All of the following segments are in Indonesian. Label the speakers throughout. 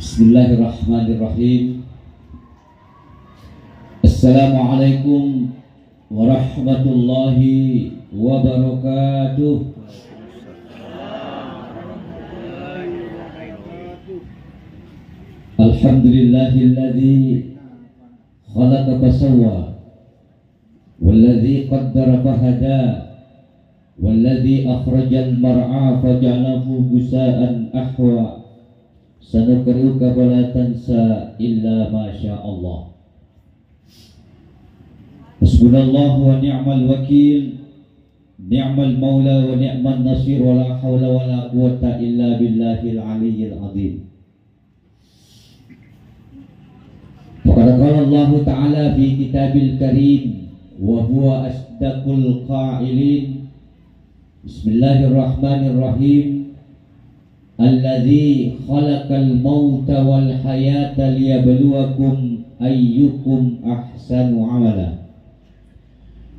Speaker 1: Bismillahirrahmanirrahim. Assalamualaikum warahmatullahi wabarakatuh. Alhamdulillahilladzi khalaqa fasawwa walladzi qaddara fahada walladzi akhrajal mar'a faja'alahu gusa'an ahwa. Sanukriuka fala tansa illa ma syaa Allah. Hasbunallahu wa ni'mal wakil, ni'mal maula wa ni'man nasir, wa la hawla wa la quwwata illa billahil aliyyil azim. Faqad qala Allah Ta'ala fi kitabil karim wa huwa asdaqul qailin. Bismillahirrahmanirrahim. Alladzi khalaqal mauta wal hayata liyabluwakum ayyukum ahsanu amala.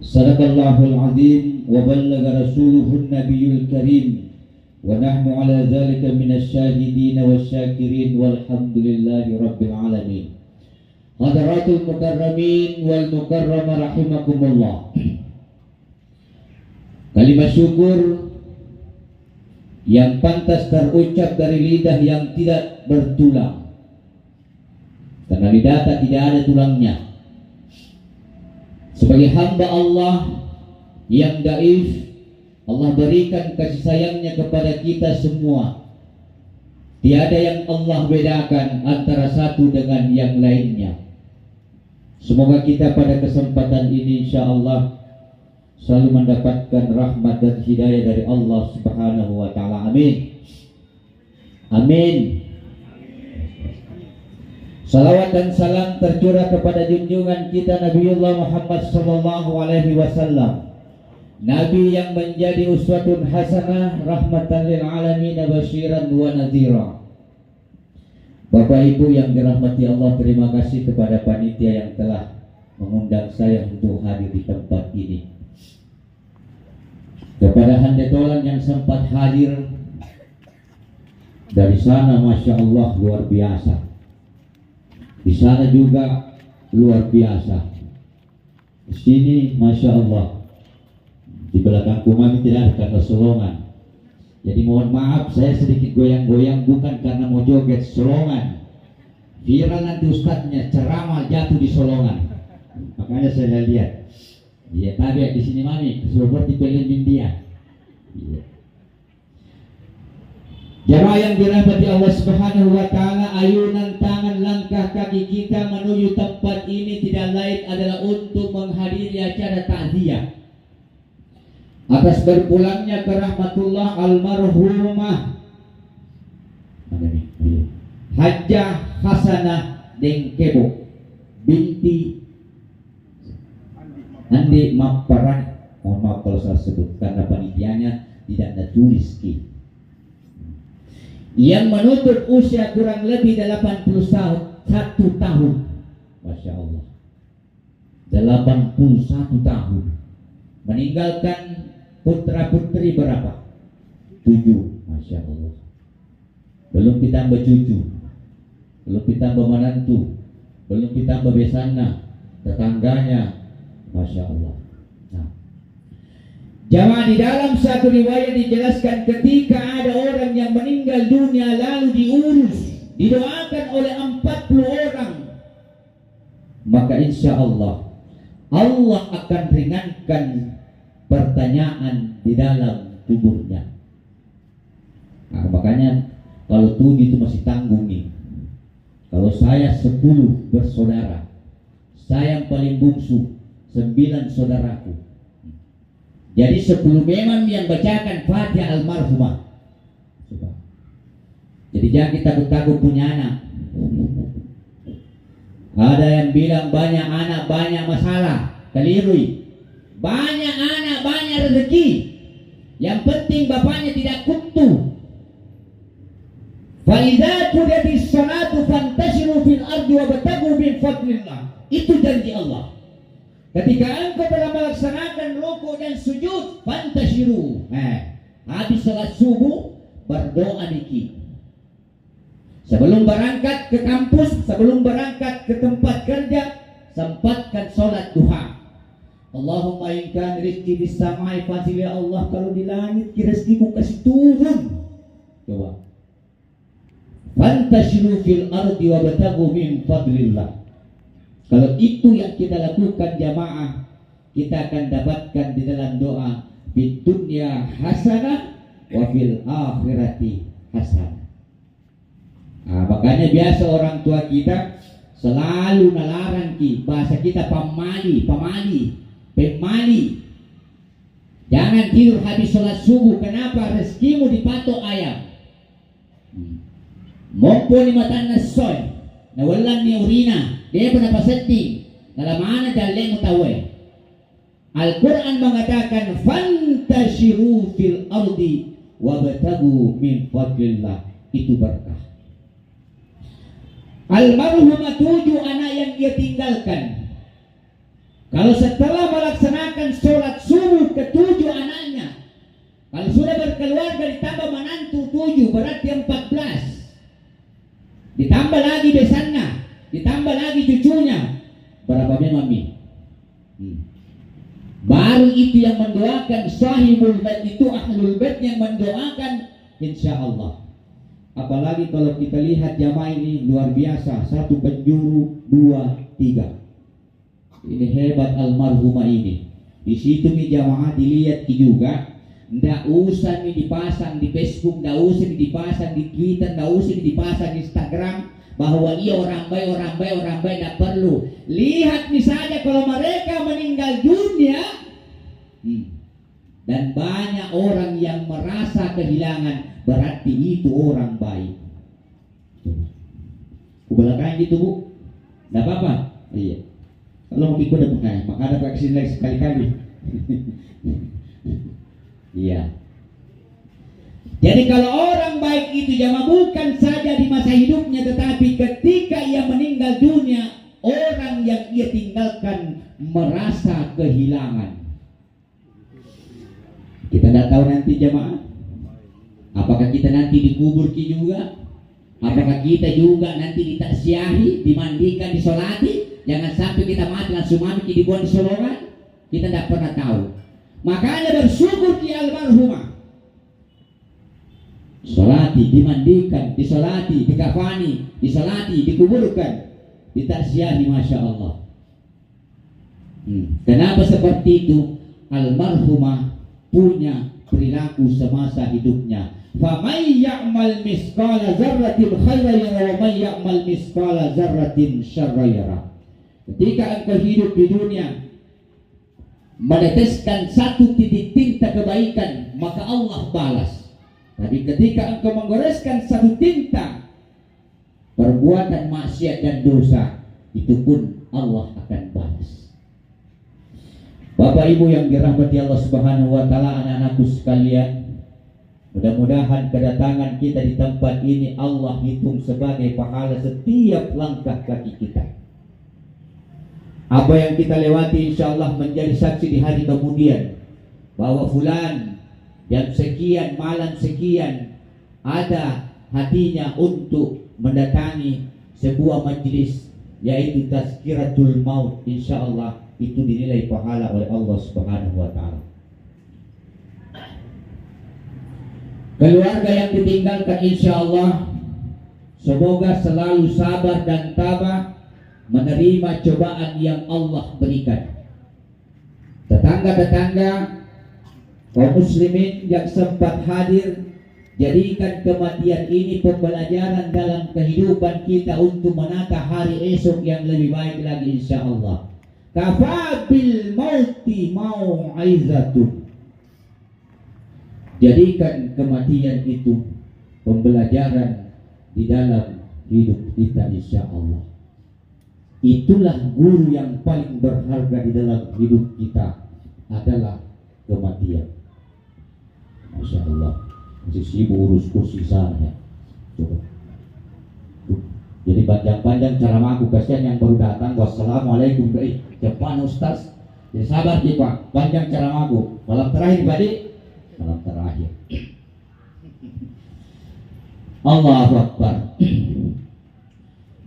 Speaker 1: Sadaqallahul azim wa ballagha rasuluhun nabiyul karim wa nahnu ala dzalika minasy syahidin wasyakirin walhamdulillahi rabbil alamin. Hadaratul mukarramin wal mukarramah rahimakumullah. Kalimat syukur yang pantas terucap dari lidah yang tidak bertulang, karena lidah tidak ada tulangnya. Sebagai hamba Allah yang daif, Allah berikan kasih sayangnya kepada kita semua. Tiada yang Allah bedakan antara satu dengan yang lainnya. Semoga kita pada kesempatan ini insyaallah selalu mendapatkan rahmat dan hidayah dari Allah Subhanahu wa Ta'ala. Amin. Amin. Salawat dan salam tercurah kepada junjungan kita Nabiullah Muhammad sallallahu alaihi wasallam, Nabi yang menjadi uswatun hasanah, rahmatan lil alamin, basyiran wa nadhira. Bapak Ibu yang dirahmati Allah, terima kasih kepada panitia yang telah mengundang saya untuk hadir di tempat ini. Kepada handetolan yang sempat hadir dari sana, Masya Allah luar biasa. Di sana juga luar biasa. Di sini Masya Allah. Di belakang kami tidak ada karena solongan. Jadi mohon maaf saya sedikit goyang-goyang, bukan karena mau joget solongan. Viral nanti ustadznya ceramah jatuh di solongan. Makanya saya lihat. Iya, tapi di sini mami seperti pengen India. Iya. Jamaah yang dirahmati Allah Subhanahu wa Ta'ala, ayunan tangan langkah kaki kita menuju tempat ini tidak lain adalah untuk menghadiri acara takziah atas berpulangnya ke rahmatullah almarhumah Hajjah Hasanah Dengkebo binti Andi Maparang. Mohon maaf kalau saya sebut karena panitianya tidak ada tulis yang menuntut usia kurang lebih 81 tahun. Masya Allah, 81 tahun. Meninggalkan putra putri berapa? 7. Masya Allah. Belum ditambah cucu, belum ditambah menantu, belum ditambah besana, tetangganya. Masya Allah. Nah, jamaah, di dalam satu riwayat dijelaskan ketika ada orang yang meninggal dunia lalu diurus, didoakan oleh 40 orang, maka insya Allah Allah akan ringankan pertanyaan di dalam kuburnya. Nah, makanya kalau 7 itu masih tanggung nih. Kalau saya 10 bersaudara, saya yang paling bungsu, 9 saudaraku. Jadi 10 memang yang bacakan Fatihah almarhumah. Jadi jangan kita takut punya anak. Ada yang bilang banyak anak banyak masalah. Keliru. Banyak anak banyak rezeki. Yang penting bapaknya tidak kutu. Fa idza qudiyatis salatu fantashiru fil ardi wabtaghu min fadlillah. Itu janji Allah. Ketika engkau telah melaksanakan rukuk dan sujud, fantashiru. Habis salat subuh berdoa dikit. Sebelum berangkat ke kampus, sebelum berangkat ke tempat kerja, sempatkan sholat duha. Allahumma in kan rizki bis samai fasil, ya Allah, kalau di langit rezekiku kasih turun. Coba. Fantashiru fil ardi wabtaghu min fadlillah. Kalau itu yang kita lakukan jamaah, kita akan dapatkan di dalam doa fid dunya hasanah wa fil akhirati hasanah. Nah, makanya biasa orang tua kita selalu nalarang bahasa kita pemali. Jangan tidur habis sholat subuh. Kenapa? Rezekimu dipatok ayam. Mompo ni matan na soy, nawalan ni urina, dia pernah pasetting, nalamana daleng utawe. Al-Quran mengatakan fantashiru fil ardi wabtagu min fadlillah. Itu berkah. Almarhumah 7 anak yang dia tinggalkan. Kalau setelah melaksanakan sholat subuh ke 7 anaknya, kalau sudah berkeluarga ditambah menantu 7, berarti 14. Ditambah lagi besannya, ditambah lagi cucunya, berapa mami? Baru itu yang mendoakan sahibul bait, itu ahlul bait yang mendoakan, insya Allah. Apalagi kalau kita lihat jamaah ini luar biasa, 1 penjuru, 2, 3. Ini hebat almarhumah ini. Di situ nih jamaah dilihat juga. Nggak usah nih dipasang di Facebook, nggak usah nih dipasang di Twitter, nggak usah nih dipasang di Instagram bahwa ia orang baik, nggak perlu. Lihat nih saja kalau mereka meninggal dunia, dan banyak orang yang merasa kehilangan, berarti itu orang baik. Kubelakannya gitu bu, nggak apa-apa. Iya. Kalau mau ikut ada maka ada vaksin lagi sekali-kali. Iya. Jadi kalau orang baik itu jamaah bukan saja di masa hidupnya, tetapi ketika ia meninggal dunia, orang yang ia tinggalkan merasa kehilangan. Kita tidak tahu nanti jamaah, apakah kita nanti dikubur juga, apakah kita juga nanti ditaksiahi, dimandikan, disolati. Jangan sampai kita mati langsung mati dibuang di solongan. Kita tidak pernah tahu. Makanya bersyukur di almarhumah. Solati, dimandikan, disolati, dikafani, disolati, dikuburkan, ditaksiahi, masya Allah. Kenapa seperti itu? Almarhumah punya perilaku semasa hidupnya. Faman ya'mal misqala dzarratin khairan yara wa man ya'mal misqala dzarratin syarran yara. Ketika engkau hidup di dunia meneteskan 1 titik tinta kebaikan, maka Allah balas. Tapi ketika engkau menggoreskan 1 tinta perbuatan maksiat dan dosa, itu pun Allah akan balas. Bapak Ibu yang dirahmati Allah Subhanahu wa taala, anak-anakku sekalian, mudah-mudahan kedatangan kita di tempat ini Allah hitung sebagai pahala setiap langkah kaki kita. Apa yang kita lewati insya Allah menjadi saksi di hari kemudian bahwa fulan jam sekian, malam sekian ada hatinya untuk mendatangi sebuah majelis yaitu tazkiratul maut. Insya Allah itu dinilai pahala oleh Allah Subhanahu wa taala. Keluarga yang ditinggalkan insya Allah semoga selalu sabar dan tabah menerima cobaan yang Allah berikan. Tetangga-tetangga kaum muslimin yang sempat hadir, jadikan kematian ini pembelajaran dalam kehidupan kita untuk menata hari esok yang lebih baik lagi insya Allah. Kafa bil mauti mau'izatun. Jadikan kematian itu pembelajaran di dalam hidup kita insya Allah. Itulah guru yang paling berharga di dalam hidup kita adalah kematian. Masya Allah, masih sibuk urus kursi sana ya. Coba. Jadi panjang-panjang ceramah aku, kasihan yang baru datang. Wassalamualaikum. Cepat Ustaz. Jadi sabar Pak, panjang ceramah aku. Malam terakhir Pak, malam terakhir. Allahu Akbar.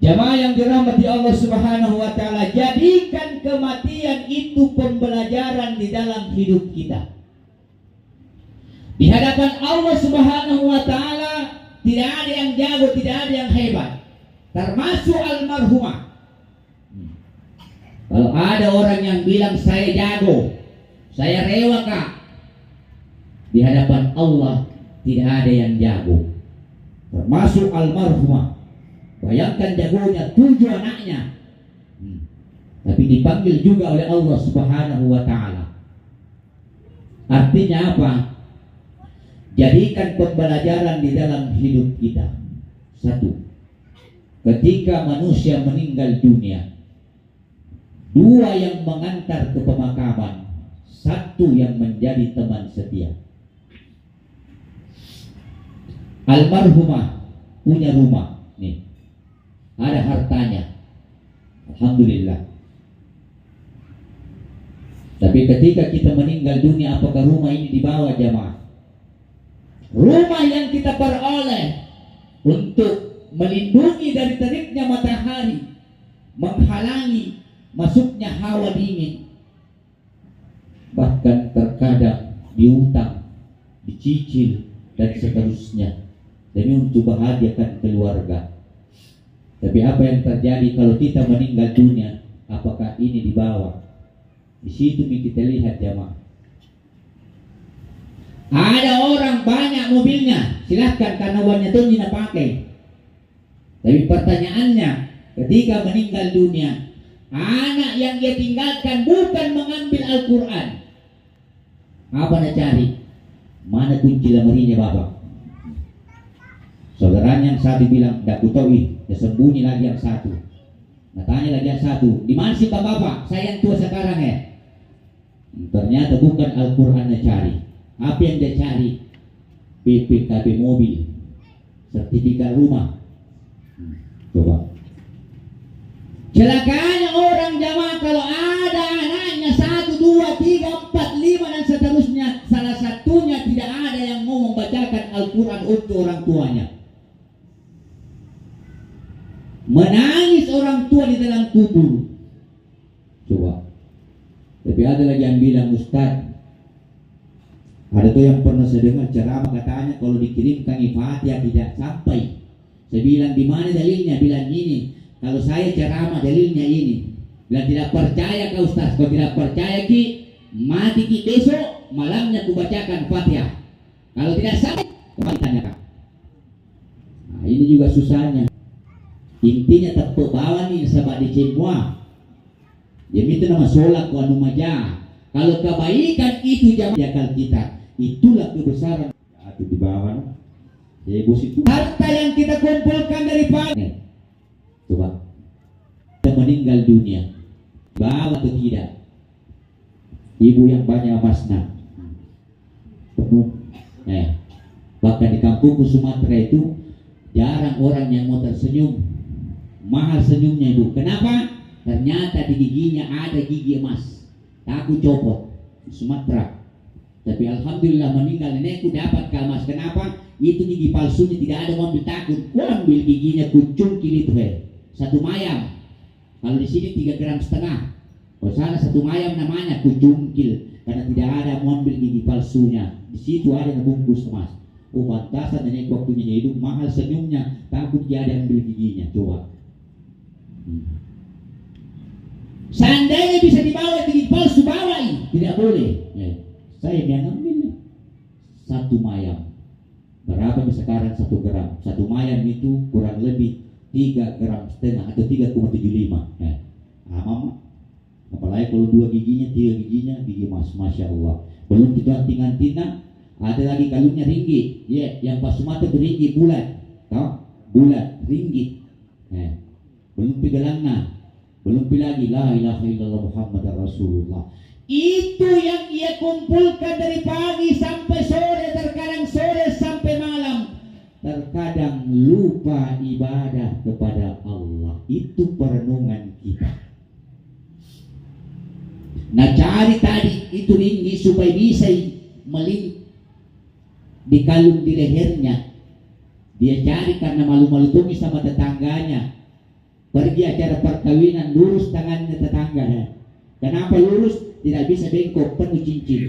Speaker 1: Jamaah yang dirahmati Allah Subhanahu wa taala, jadikan kematian itu pembelajaran di dalam hidup kita. Di hadapan Allah Subhanahu wa taala tidak ada yang jago, tidak ada yang hebat, termasuk almarhumah. Kalau ada orang yang bilang saya jago, saya rewa kak, di hadapan Allah tidak ada yang jago, termasuk almarhumah. Bayangkan jagonya 7 anaknya, tapi dipanggil juga oleh Allah Subhanahu wa taala. Artinya apa? Jadikan pembelajaran di dalam hidup kita. Satu, ketika manusia meninggal dunia, 2 yang mengantar ke pemakaman, 1 yang menjadi teman setia. Almarhumah punya rumah, nih, ada hartanya, alhamdulillah. Tapi ketika kita meninggal dunia, apakah rumah ini dibawa jamaah? Rumah yang kita peroleh untuk melindungi dari teriknya matahari, menghalangi masuknya hawa dingin, bahkan terkadang diutang, dicicil dan seterusnya demi untuk bahagiakan keluarga. Tapi apa yang terjadi kalau kita meninggal dunia? Apakah ini dibawa? Di situ kita lihat jamaah. Ada orang banyak mobilnya, silahkan karena uangnya itu tidak pakai. Tapi pertanyaannya, ketika meninggal dunia, anak yang dia tinggalkan bukan mengambil Al-Quran. Apa nak cari? Mana kunci lemarinya bapak? Saudaranya yang satu bilang, tidak kutoi, dia sembunyi lagi yang satu. Nah, tanya lagi yang satu, di mana sih bapak? Saya yang tua sekarang ya. Ternyata bukan Al-Quran yang cari. Apa yang dia cari? PPKB mobil, sertifikat rumah. Coba. Celakanya orang jamaah kalau ada anaknya 1, 2, 3, 4, 5 dan seterusnya, salah satunya tidak ada yang mau membacakan Al-Quran untuk orang tuanya. Menangis orang tua di dalam kubur. Coba. Tapi ada lagi yang bilang, Ustaz, ada tuh yang pernah saya dengar ceramah katanya kalau dikirimkan Fatihah tidak sampai. Saya bilang di mana dalilnya? Bilang gini, kalau saya ceramah dalilnya ini. Bilang tidak percaya kau Ustaz, kalau tidak percaya ki mati ki besok malamnya ku bacakan Fatihah. Kalau tidak sampai, kembali tanyakan. Nah, ini juga susahnya. Intinya tepuk bawah nih sebab dicemua. Dia minta nama sholat ku anu majah. Kalau kebaikan itu jamaah kita, itulah kebesaran. Itu di bawah. Ya bos itu. Harta yang kita kumpulkan dari pagi. Coba. Kita meninggal dunia. Bawa atau tidak? Ibu yang banyak emasnya. Penuh. Bahkan di kampungku Sumatera itu jarang orang yang mau tersenyum. Mahal senyumnya ibu. Kenapa? Ternyata di giginya ada gigi emas. Aku copot Sumatera. Tapi alhamdulillah meninggal nenekku dapat emas. Kenapa? Itu gigi palsunya tidak ada mau ambil takut. Ku ambil giginya kucungkil itu satu mayam. Kalau di sini 3,5 gram. Kalau sana satu mayam namanya kucungkil. Karena tidak ada mau ambil gigi palsunya. Di situ ada yang bungkus emas. Oh pantasan nenek waktunya hidup mahal senyumnya. Takut dia ada yang ambil giginya. Coba. Seandainya bisa dibawa gigi palsu bawain, tidak boleh. Saya yang ambil satu mayam. Berapa sekarang 1 gram? Satu mayam itu kurang lebih 3,5 gram atau 3,75. Mama. Apalagi kalau 2 giginya, 3 giginya, gigi emas, masya Allah. Belum diganti-gantinya, ada lagi kalungnya ringgit. Yang pas Sumatera beringgit bulat, tau? Bulat, ringgit. Belum pigalangna. Belum lagi la ilaha illallah Muhammad Rasulullah. Itu yang ia kumpulkan dari pagi sampai sore, terkadang sore sampai malam. Terkadang lupa ibadah kepada Allah. Itu perenungan kita. Nah cari tadi itu ringgit supaya bisa dikalung di lehernya. Dia cari karena malu-malu tumis sama tetangganya. Pergi acara perkawinan, lurus tangannya tetangga. Kenapa lurus? Tidak bisa bengkok, penuh cincin.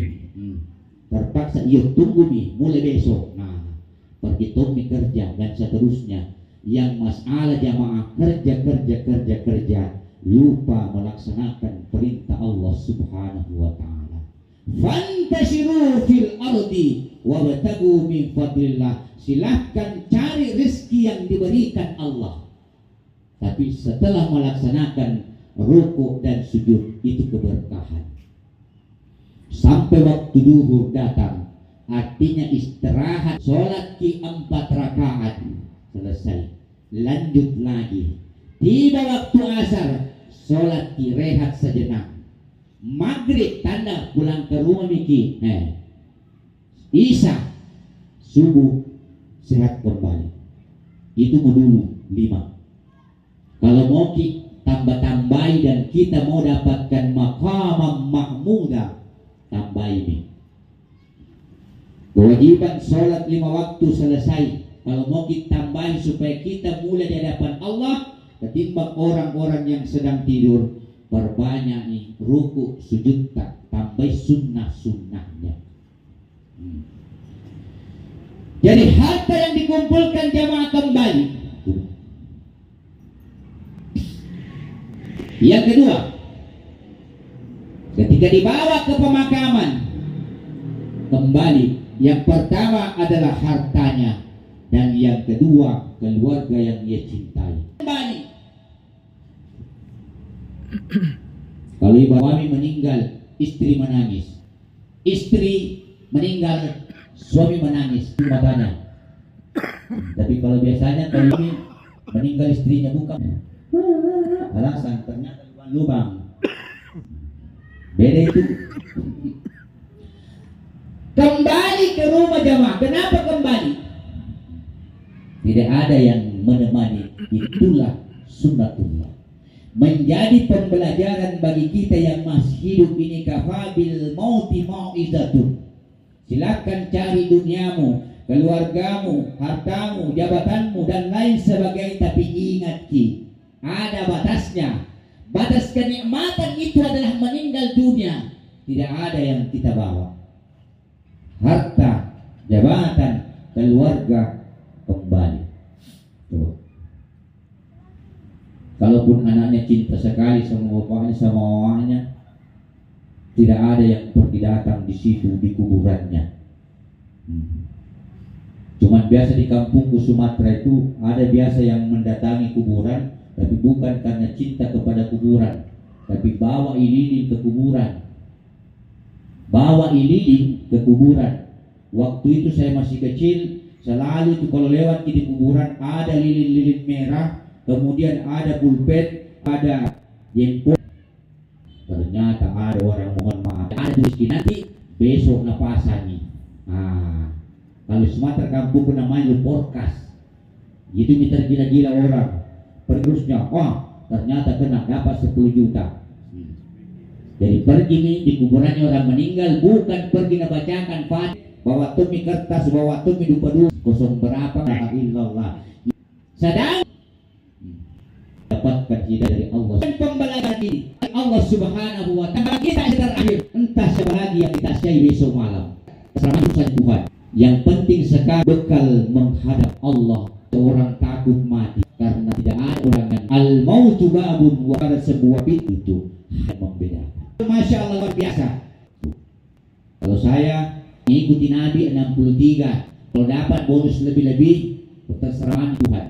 Speaker 1: Terpaksa, yuk tunggu nih, mulai besok. Nah, pergi Tommy kerja dan seterusnya. Yang masalah jamaah kerja, lupa melaksanakan perintah Allah Subhanahu wa Ta'ala. Fantashiru fil ardi wabtagu min fadlillah. Silahkan cari rezeki yang diberikan Allah. Tapi setelah melaksanakan rukuk dan sujud itu keberkahan. Sampai waktu duhur datang, artinya istirahat, sholat 4 rakaat selesai, lanjut lagi. Tiba waktu asar, sholat rehat sejenak. Maghrib tanda pulang ke rumah Miki. Isya subuh sehat kembali. Itu dulu 5. Kalau mau tambah-tambahi dan kita mau dapatkan maqamam mahmudah, tambah ini. Kewajiban sholat 5 waktu selesai. Kalau mau kita tambahin supaya kita mulai di hadapan Allah, ketimbang orang-orang yang sedang tidur, perbanyak nih ruku sujud, tambah sunnah-sunnahnya. Jadi harta yang dikumpulkan jamaah kembali. Yang kedua, ketika dibawa ke pemakaman kembali, yang pertama adalah hartanya, dan yang kedua keluarga yang ia cintai. Kembali. Kalau ibu suami meninggal, istri menangis. Istri meninggal, suami menangis. Banyak. Tapi kalau biasanya kalau ini meninggal istrinya bukan. Alasan ternyata lubang. Beda itu. Kembali ke rumah jamaah. Kenapa kembali? Tidak ada yang menemani. Itulah sunnatullah. Menjadi pembelajaran bagi kita yang masih hidup ini. Kafabil mauti mau'izatun. Silakan cari duniamu, keluargamu, hartamu, jabatanmu dan lain sebagainya. Tapi ingat ada batasnya. Batas kenikmatan itu adalah meninggal dunia. Tidak ada yang kita bawa. Harta, jabatan, keluarga kembali. Tuh. Kalaupun anaknya cinta sekali sama bapaknya, sama mamanya, tidak ada yang pergi datang di situ di kuburannya. Cuman biasa di kampungku Sumatera itu ada biasa yang mendatangi kuburan, tapi bukan karena cinta kepada kuburan, tapi bawa lilin ke kuburan. Bawa lilin ke kuburan. Waktu itu saya masih kecil, selalu itu kalau lewat di kuburan ada lilin-lilin merah, kemudian ada pulpen, ada jempol. Ternyata ada orang mohon maaf, ada tulis nanti besok napasani. Kalau Sumatera kampung namanya porkas. Itu meter gila-gila orang. Penerusnya, ternyata kena dapat 10 juta. Jadi pergi nih di kuburannya orang meninggal, bukan pergi ngebacakan fatihah, bawa tumi kertas, bawa tumi dupa-dupa, kosong berapa, la illallah. Sedang dapatkan hidayah dari Allah. Dan pembelajaran ini Allah Subhanahu wa Ta'ala kita terakhir, entah siapa lagi yang kita syai besok malam. Selamat Tuhan. Yang penting sekarang bekal menghadap Allah. Orang takut mati karena tidak ada orang yang al-mautu babun wa ada sebuah pintu itu yang membedakan. Masya Allah luar biasa. Kalau saya ikuti Nabi 63, kalau dapat bonus lebih-lebih, terserah Tuhan.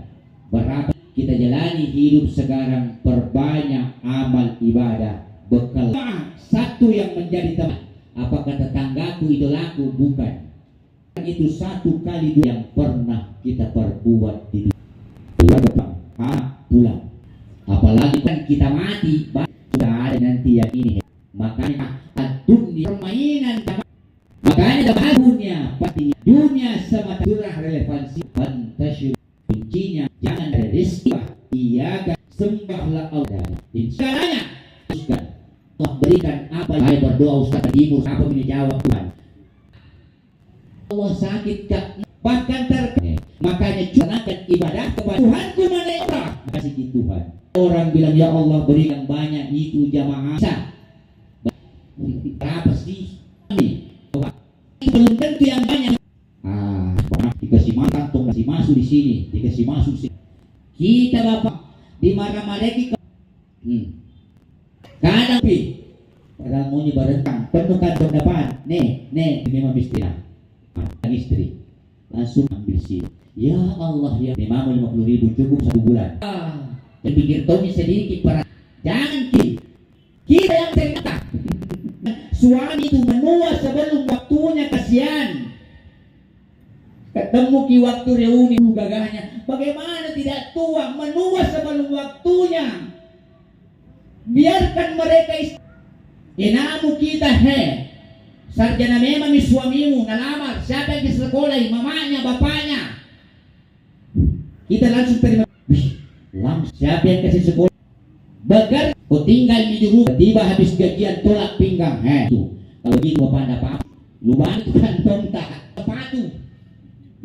Speaker 1: Berapa kita jalani hidup sekarang, perbanyak amal ibadah, bekal. Satu yang menjadi teman, apakah tetanggaku idolaku? Bukan. Itu satu kali yang pernah kita perbuat di depan pulang. Apalagi kan kita mati, sudah ada nanti yang ini. Makanya dunia permainan, makanya dunia pasti dunia semata curah relevansi fantasy kuncinya jangan ada rezeki. Iya kan, sembahlah Allah. Insyaallah Allah berikan apa yang berdoa Ustaz Timur apa yang dijawab Tuhan. Allah sakit kak, bahkan Makanya laksanakan ibadah kepada Tuhanku mereka. Kasih Tuhan. Orang bilang ya Allah berikan banyak itu jamaah. Berapa sih? Belum tentu yang banyak. Dikasih makan, dikasih masuk di sini, dikasih masuk sini. Kita bapak dimarah-marahi. Kadang padahal mau nyebarkan penuh kantong depan. Nih, memang istri langsung ambil sini. Ya Allah ya, memang 50.000 cukup 1 bulan. Dan pikir Tommy sedikit para. Jangan kita yang ternyata suami itu menua sebelum waktunya, kasihan. Ketemu ki waktu reuni gagahnya. Bagaimana tidak tua, menua sebelum waktunya. Biarkan mereka enamu kita sarjana memang suamimu nalamar. Siapa yang ke sekolah, mamanya, bapaknya. Kita langsung terima. Siapa yang kasih sekolah? Bagar, kau tinggal di rumah. Tiba habis gajian tolak pinggang. Tuh. Kalau gitu bapak ada apa? Lumayan itu kantong tak sepatu.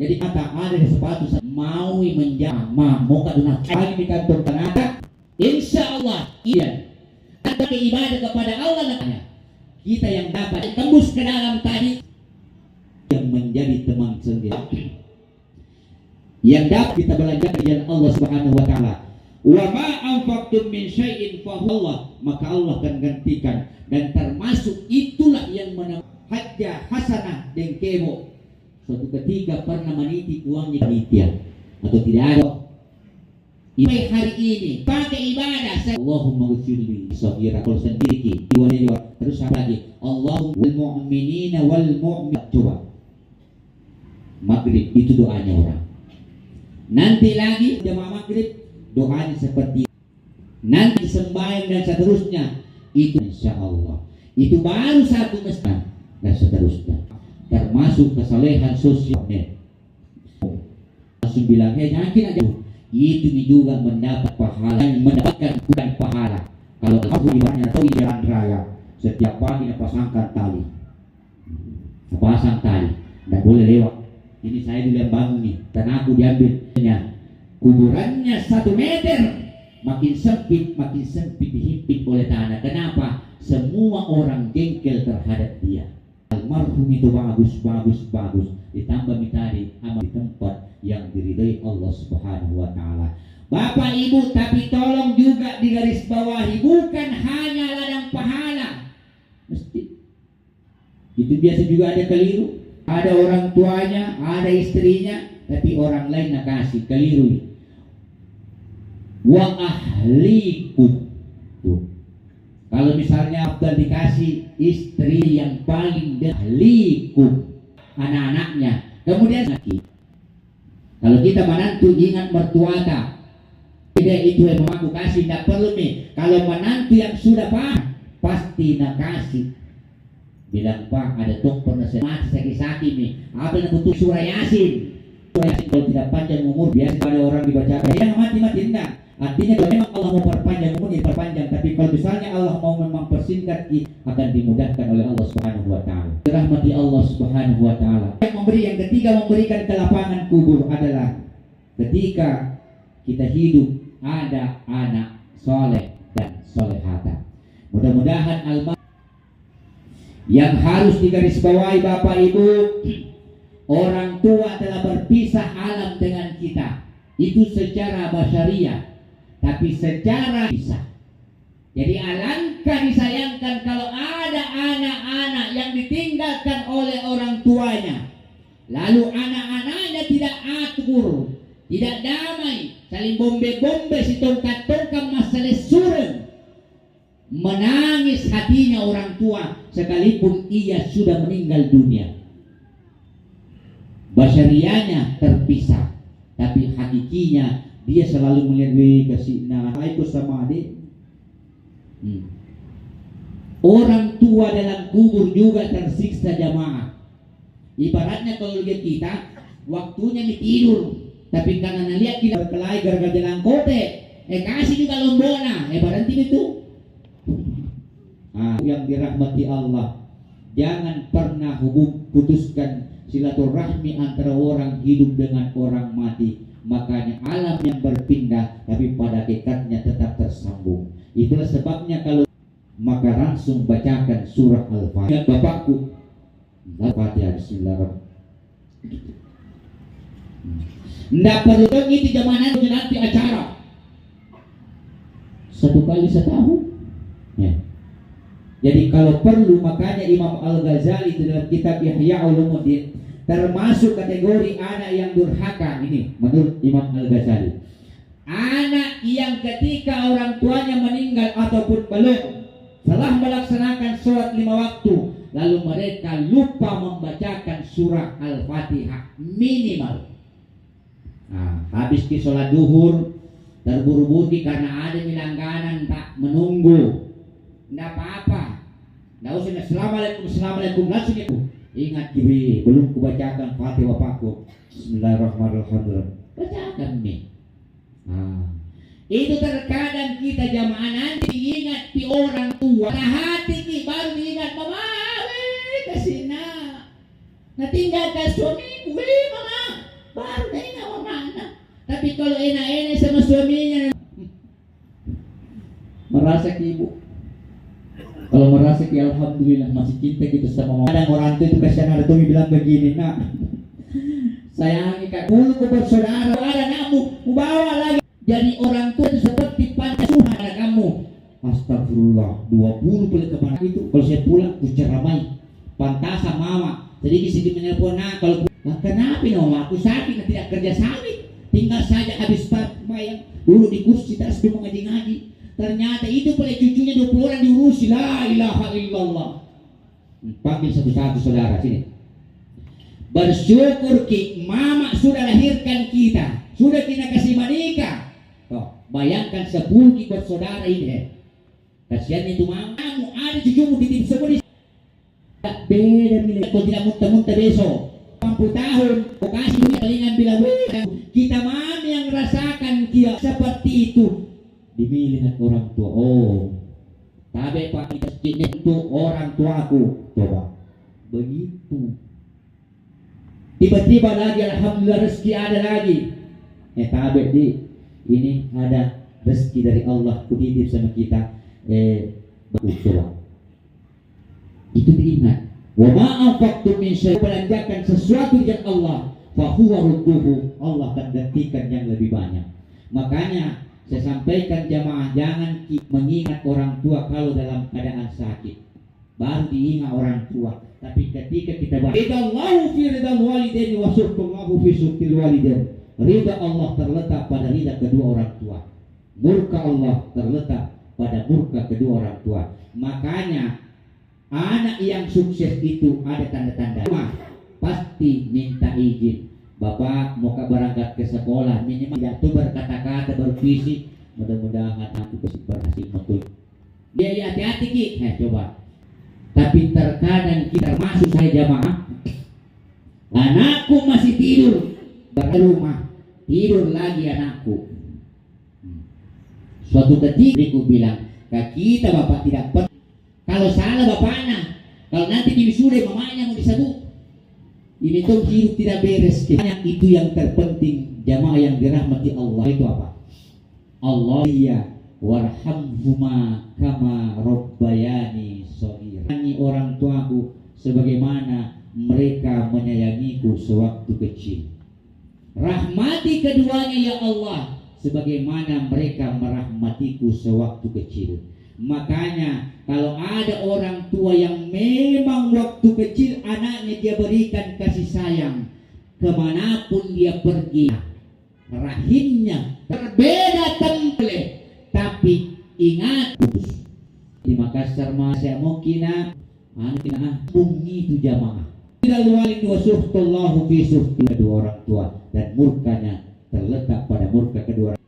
Speaker 1: Jadi kata ada sepatu mau menjama mau kaduna lagi di kantong tanah. Insya Allah iya. Ada ibadah kepada Allah namanya. Kita yang dapat tembus ke dalam tadi yang menjadi teman sendiri. Yang dapat kita belajar dari Allah Subhanahu wa taala. Wa ma anfaqtum min syai'in fa Allah, maka Allah akan gantikan, dan termasuk itulah yang hajjah hasanah dengkemo. Suatu ketika pernah meniti uangnya panitia atau tidak ada. Hari ini pakai ibadah Allahumma ghfirli saghira kalau sendiri terus apa lagi Allahumma mu'minina wal mu'minat. Coba maghrib itu doanya orang. Nanti lagi jamaah maghrib doanya seperti nanti sembahyang dan seterusnya itu insya Allah itu baru satu masjid dan seterusnya termasuk kesalehan sosialnya. Langsung bilang yakin aja itu juga mendapat pahala, mendapatkan bukan pahala. Kalau aku ibaratnya atau di jalan raya setiap pagi pasangkan tali, pasang tali, tidak boleh lewat. Ini saya dulu yang bangun nih, dan aku diambilnya kuburannya 1 meter, makin sempit dihimpit oleh tanah. Kenapa? Semua orang jengkel terhadap dia. Almarhum itu bagus, ditambah mitari amal di tempat yang diridai Allah Subhanahu wa taala. Bapak Ibu, tapi tolong juga digarisbawahi, bukan hanya ladang pahala. Mesti itu biasa juga ada keliru. Ada orang tuanya, ada istrinya, tapi orang lain nak kasih, keliru. Wa ahlikum. Tuh. Kalau misalnya Abdul dikasih istri yang paling ahlikum, anak-anaknya, kemudian sakit. Kalau kita menantu ingat mertuata, tidak itu yang aku kasih, tidak perlu nih. Kalau menantu yang sudah paham, pasti nak kasih. Bilang Pak, ada tok pernah saya mati sakit-sakit nih. Apa yang butuh surah Yasin? Surah Yasin kalau tidak panjang umur, biasa ada orang dibaca. Yang mati-mati enggak. Artinya kalau memang Allah mau perpanjang umur, diperpanjang. Tapi kalau misalnya Allah mau memang persingkat, akan dimudahkan oleh Allah Subhanahu wa taala. Rahmati Allah Subhanahu wa taala. Yang ketiga memberikan ke lapangan kubur adalah ketika kita hidup ada anak soleh dan solehata. Mudah-mudahan yang harus digarisbawahi Bapak Ibu, orang tua telah berpisah alam dengan kita. Itu secara basyariah, tapi secara pisah. Jadi alangkah disayangkan kalau ada anak-anak yang ditinggalkan oleh orang tuanya, lalu anak-anaknya tidak akur, tidak damai, saling bombe-bombe si tongkat-tongkat masalah sureng. Menangis hatinya orang tua sekalipun ia sudah meninggal dunia. Basyariahnya terpisah, tapi hakikinya dia selalu melihat kasih ikut sama adik. Orang tua dalam kubur juga tersiksa jamaah. Ibaratnya kalau lihat kita waktunya tidur, tapi karena lihat kita berkelahi gara-gara jalan kote, kasih juga lombona, berhenti itu. Yang dirahmati Allah, jangan pernah putuskan silaturahmi antara orang hidup dengan orang mati. Makanya alam yang berpindah tapi pada hakikatnya tetap tersambung. Itulah sebabnya kalau maka langsung bacakan surah Al-Fatihah. Bapakku, Al-Fatihah bismillahirrahmanirrahim. Nggak perlu itu zamanan nanti acara 1 kali setahun ya. Jadi kalau perlu, makanya Imam Al-Ghazali dalam kitab Ihya Ulumuddin termasuk kategori anak yang durhaka. Ini menurut Imam Al-Ghazali, anak yang ketika orang tuanya meninggal ataupun belum telah melaksanakan sholat 5 waktu lalu mereka lupa membacakan surah Al-Fatihah minimal. Nah, habis di sholat duhur terburu-buru karena ada langganan tak menunggu, tidak apa-apa, tidak usah assalamualaikum langsung itu ingat Jibril belum kubacakan Fatihah bapakku, bismillahirrahmanirrahim, bacakan nih. Itu terkadang kita jamaah nanti ingat di orang tua, nah hati nih baru ingat mama, kesina, nah tinggalkan suamiku, mama, baru ingat mama. Tapi kalau enak-enak sama suaminya, merasa ke ibu. Kalau merasa ke alhamdulillah masih cinta gitu sama mama. Kadang orang tua itu kasihan, ada tuh bilang begini, nak, sayangi kak, dulu kau bersaudara, ada anakmu, ku bawa lagi. Jadi orang tua itu seperti panasuhan ada kamu. Astagfirullah, 20 boleh kemana itu? Kalau saya pulang, ku ceramai, pantasa mama. Jadi di sini menelpon, nak, kalau kenapa mama, aku sakit, tidak kerja sawit. Tinggal saja habis bayang dulu di kursi tak sebelum ngaji-ngaji. Ternyata itu boleh cucunya 20 orang diurusi. La ilaha illallah. Panggil satu-satu saudara sini. Bersyukur ki mama sudah lahirkan kita, sudah kita kasih menikah. Toh, bayangkan 10 ikut saudara ini. Kasihan itu mamamu, ada cucumu titip semua di. Tak beda milik. Kau tidak muntah-muntah besok 40 tahun, kau kasih telingan bilang kita mana yang rasakan dia seperti itu. Dimilih orang tua. Oh, tapi pak itu orang tuaku. Coba begitu. Tiba-tiba lagi alhamdulillah rezeki ada lagi. Tabe di ini ada rezeki dari Allah kutitip sama kita. Coba itu diingat. Wa ma'afaktu min syai', belanjakan sesuatu dengan Allah, fa huwa rudduhu, Allah akan gantikan yang lebih banyak. Makanya saya sampaikan jamaah, jangan mengingat orang tua kalau dalam keadaan sakit. Baru diingat orang tua. Tapi ketika kita ridallahu fi ridal walidaini wa sukhtallahu fi sukhtil walidain. Ridha Allah terletak pada ridha kedua orang tua. Murka Allah terletak pada murka kedua orang tua. Makanya anak yang sukses itu ada tanda-tanda. Pasti minta izin. Bapak mau berangkat ke sekolah, minimal tidak tuh berkata-kata, berfisik. Mudah-mudahan aku berhasil betul. Dia hati-hati ki. Coba. Tapi terkadang kita masuk saya jamaah, anakku masih tidur di rumah, tidur lagi anakku. Suatu ketika aku bilang, kita bapak tidak pernah. Kalau salah bapaknya, kalau nanti diwisuda mamanya mau disebut, ini tuh hidup tidak beres. Itu yang terpenting jamaah yang dirahmati Allah itu apa? Allah ya warhamhuma kama rabbayani shaghira. Orang tuaku sebagaimana mereka menyayangiku sewaktu kecil. Rahmati keduanya ya Allah sebagaimana mereka merahmatiku sewaktu kecil. Makanya kalau ada orang tua yang memang waktu kecil anaknya dia berikan kasih sayang, kemanapun dia pergi, rahimnya berbeda template, tapi ingat di Makassar masih mau kina bumi itu jamaah. Tidak walid wa suhtallahu fi suhti kedua orang tua dan murkanya terletak pada murka kedua orang.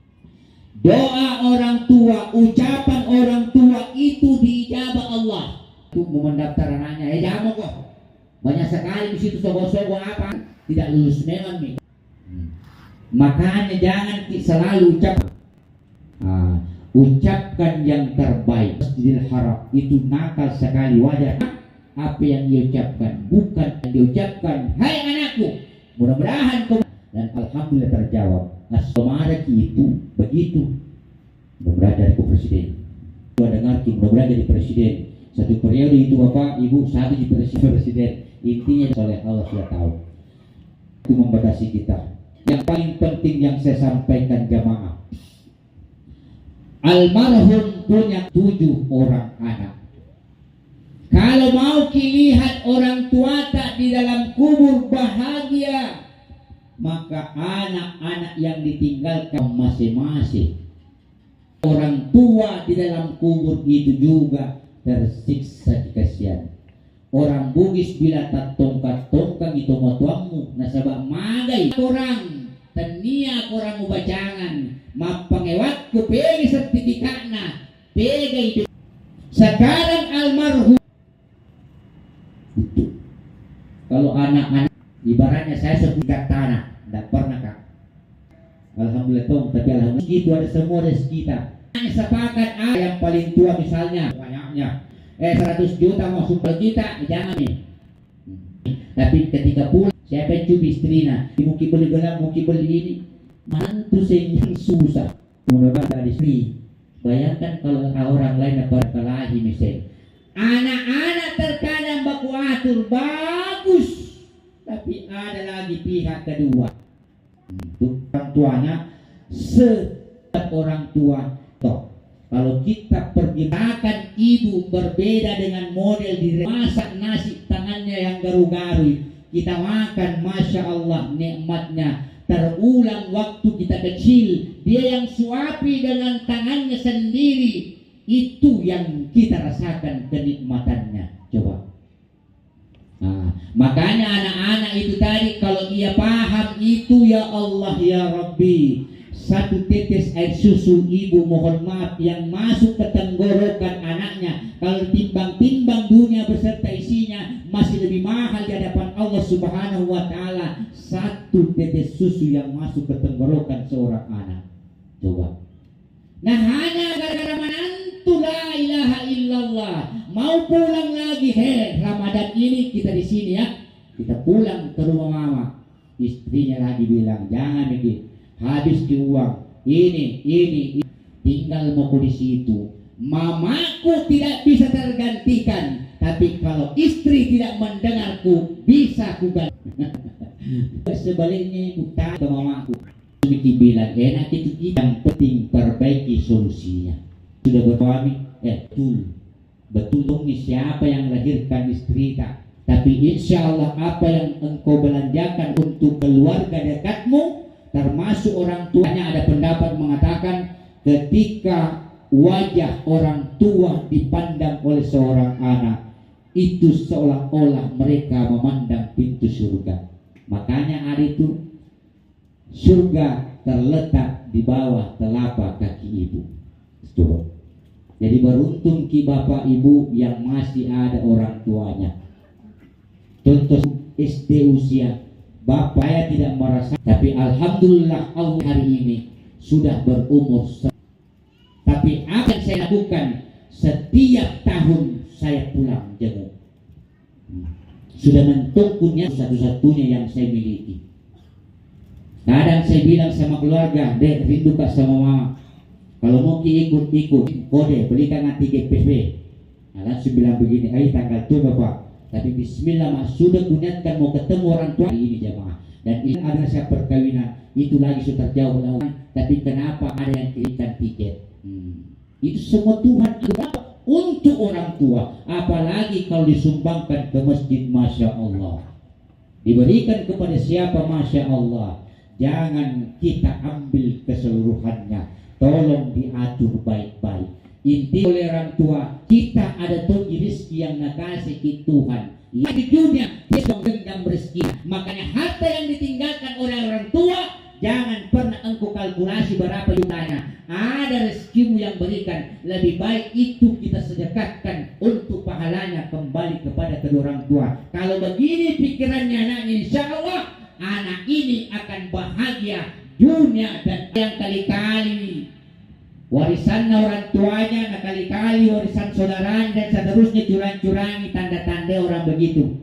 Speaker 1: Doa orang tua, ucapan orang tua itu diijabah Allah. Itu mau mendaftar anaknya, jangan kok. Banyak sekali di situ sogo-sogo apa tidak lulus memang nih. Makanya jangan selalu ucapkan yang terbaik. Masjidil Haram itu nakal sekali wajar.
Speaker 2: apa yang dia ucapkan, bukan yang diucapkan, hai anakku, mudah-mudahan kau, dan alhamdulillah terjawab. As-Somaraki itu begitu, mudah-mudahan jadi presiden. Gua dengar mudah-mudahan jadi presiden. Satu periode itu bapak, ibu, satu jadi presiden. Intinya oleh Allah sudah tahu. Itu membatasi kita. Yang paling penting yang saya sampaikan jamaah, almarhum punya 7 orang anak. Kalau mau lihat orang tua tak di dalam kubur bahagia, maka anak-anak yang ditinggalkan masing-masing. Orang tua di dalam kubur itu juga tersiksa kasihan. Orang Bugis bila tak tongkat-tongkang itu motuangmu nasabak magai orang tania orang ubacangan mapangewat ku pegi sertifikatna pegi sekarang almarhum itu. Kalau anak-anak ibaratnya saya sertifikat tanah tidak pernah kak, alhamdulillah tong, tapi alhamdulillah itu ada semua rezeki kita. Sepakat yang paling tua misalnya banyaknya 100 juta mau super kita jangan nih. Tapi ketika pulang siapa yang cubi istrinya mungkin beli gelang mungkin beli ini mantu yang susah mudah-mudahan istri. Bayangkan kalau orang lain dapat kelahi misalnya anak-anak terkadang baku atur bagus, tapi ada lagi pihak kedua orang tuanya orang tua toh. Kalau kita pergi makan ibu berbeda dengan model di masak nasi tangannya yang garu-garu, kita makan masya Allah nikmatnya terulang waktu kita kecil, dia yang suapi dengan tangannya sendiri, itu yang kita rasakan kenikmatannya. Coba. Nah, makanya anak-anak itu tadi kalau ia paham itu ya Allah ya Rabbi, satu tetes air susu ibu mohon maaf yang masuk ke tenggorokan anaknya kalau timbang-timbang dunia beserta isinya masih lebih mahal di hadapan Allah Subhanahu wa taala satu tetes susu yang masuk ke tenggorokan seorang anak. Coba. Nah hanya gara-gara menantu la ilaha illallah mau pulang lagi Ramadan ini kita di sini ya. Kita pulang ke rumah mama. Istrinya lagi bilang jangan begitu. Habis di uang ini tinggal mau di situ. Mamaku tidak bisa tergantikan, tapi kalau istri tidak mendengarku bisa ku ganti. Sebaliknya utang ke mamaku. Miki bilang enak itu yang penting perbaiki solusinya. Sudah bersuami betul dong nih siapa yang melahirkan istri tak. Tapi insya Allah apa yang engkau belanjakan untuk keluarga dekatmu termasuk orang tuanya, ada pendapat mengatakan ketika wajah orang tua dipandang oleh seorang anak itu seolah-olah mereka memandang pintu surga. Makanya hari itu surga terletak di bawah telapak kaki ibu. Coba. Jadi beruntung ki bapak ibu yang masih ada orang tuanya. Contoh SD usia bapak saya tidak merasa, tapi alhamdulillah Allah hari ini sudah berumur. Tapi apa yang saya lakukan setiap tahun saya pulang jenguk. Sudah mentokunya satu-satunya yang saya miliki. Kadang saya bilang sama keluarga, dek rindu kak sama mama. Kalau mau ikut-ikut kode belikan nanti GPP. Nah, langsung bilang begini, tanggal itu bapak. Tapi bismillah mas sudah kuniatkan mau ketemu orang tua ini jamaah. Dan ini ada siap perkawinan itu lagi sudah jauh lawan. Tapi kenapa ada yang berikan tiket? Itu semua Tuhan untuk orang tua. Apalagi kalau disumbangkan ke masjid, masya Allah. Diberikan kepada siapa, masya Allah. Jangan kita ambil keseluruhannya. Tolong diatur baik-baik. Inti oleh orang tua kita ada togi rezeki yang nakasih ke Tuhan. Ya di dunia dia menggenggam rezeki. Makanya harta yang ditinggalkan oleh orang tua jangan pernah engkau kalkulasi berapa jumlahnya. Ada rezekimu yang berikan, lebih baik itu kita sedekahkan untuk pahalanya kembali kepada kedua orang tua. Kalau begini pikirannya anaknya, insya Allah anak ini akan bahagia dunia dan yang kali-kali warisannya orang tuanya, nah kali-kali warisan saudaranya dan seterusnya curang-curangi, tanda-tanda orang begitu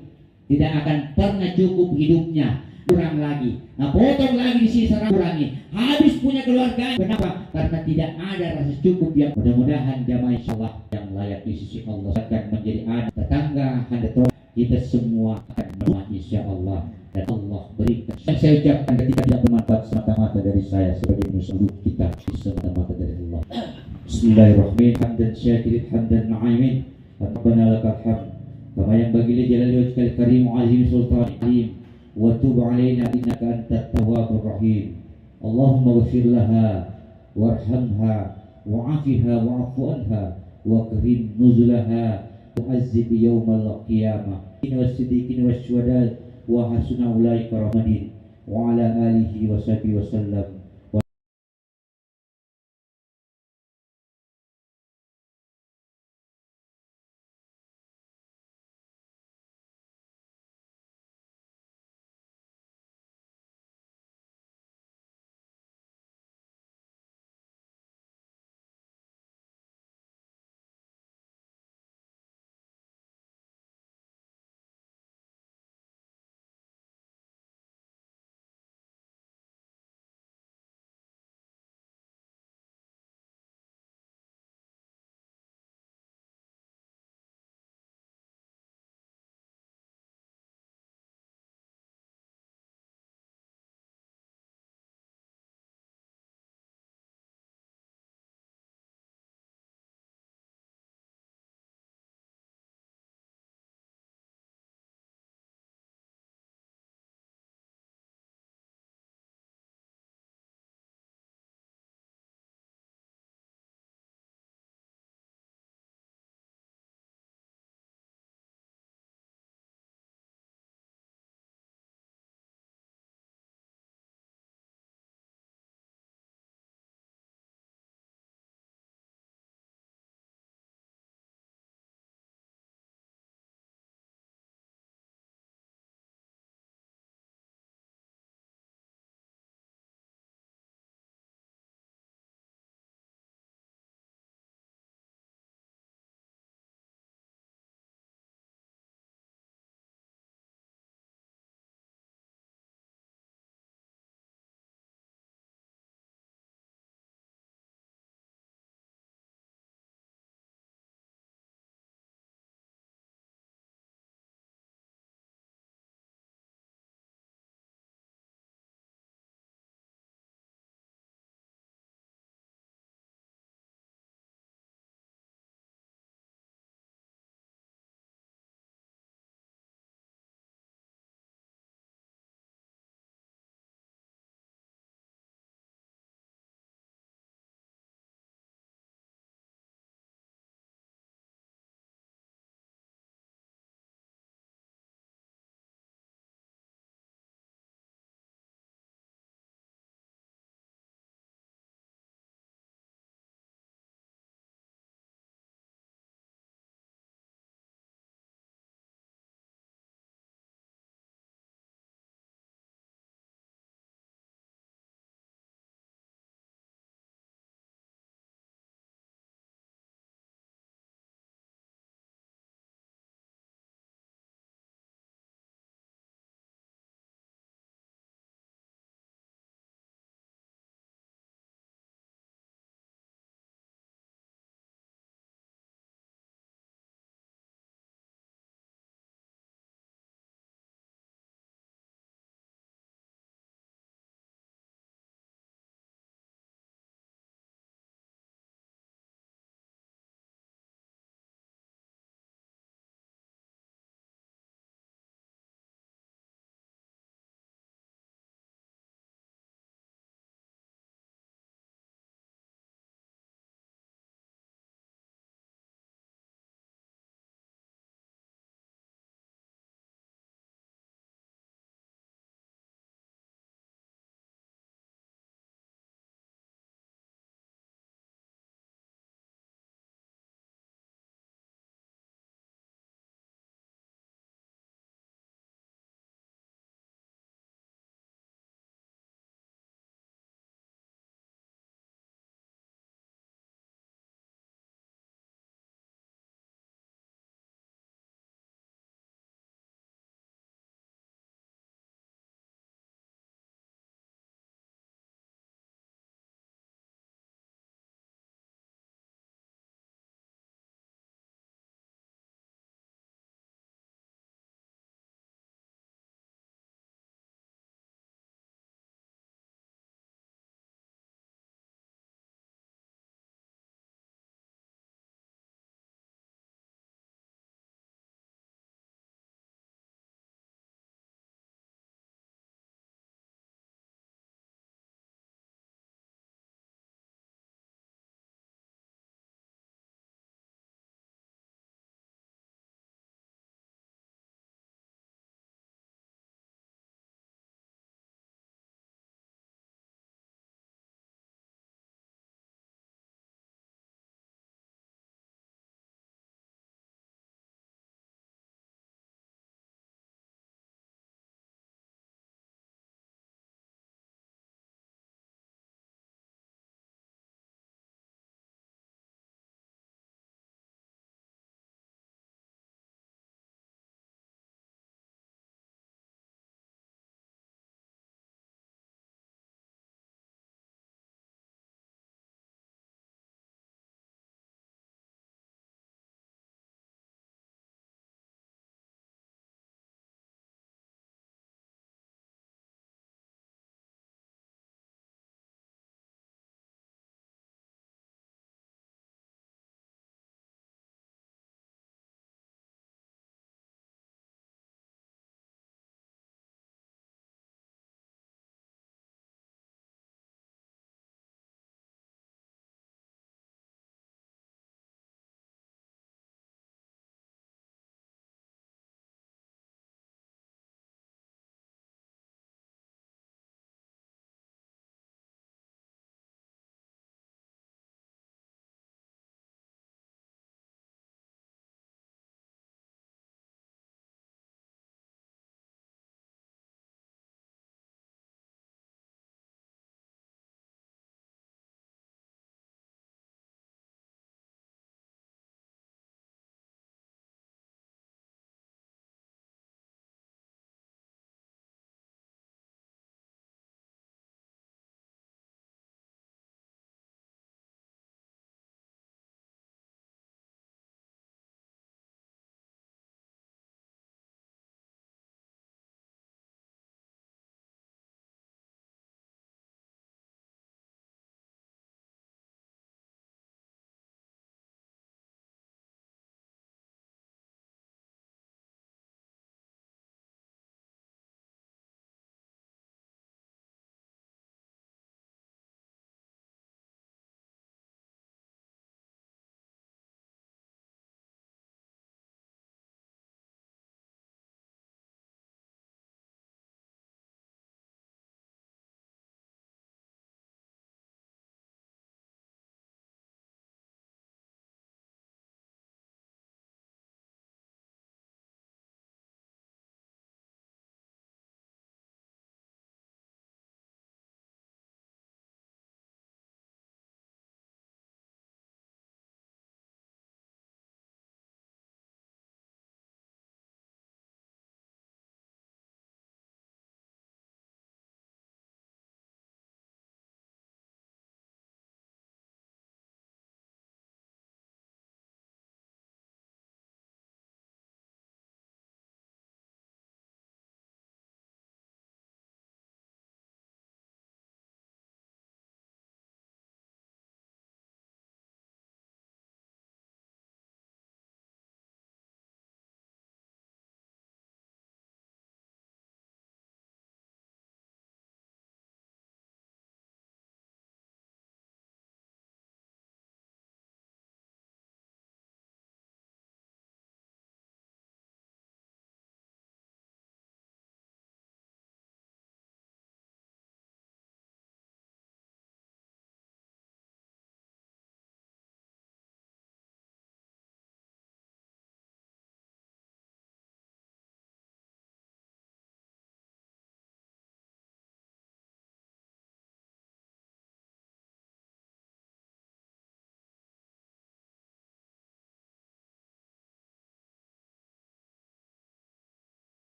Speaker 2: tidak akan pernah cukup hidupnya, kurang lagi. Nah potong lagi di sini kurangi, habis punya keluarga. Kenapa? Karena tidak ada rasa cukup. Yang mudah-mudahan jamaah insyaallah yang layak di sisi Allah akan menjadi anak tetangga, anak kita semua akan menemani insyaallah. Dan Allah berikan. Saya ucapkan ketika tidak bermanfaat semata-mata dari saya sebagai musuh kita, semata-mata dari Allah. Bismillahirrahmanirrahim. Hamdan syakirin, hamdan na'imin, Rabbana lakal hamd kama yanbaghi li jalali wajhikal karim wa azim sultanik wa tub alaina innaka antat tawwabur rahim. Allahumma ighfir laha warhamha wa'afiha wa'fu anha wa karim nuzulaha wa azib yawmal qiyamah was-siddiqin was-syuhada wa hasuna ulaika rahmadin wa ala alihi wa sahbihi wa sallam.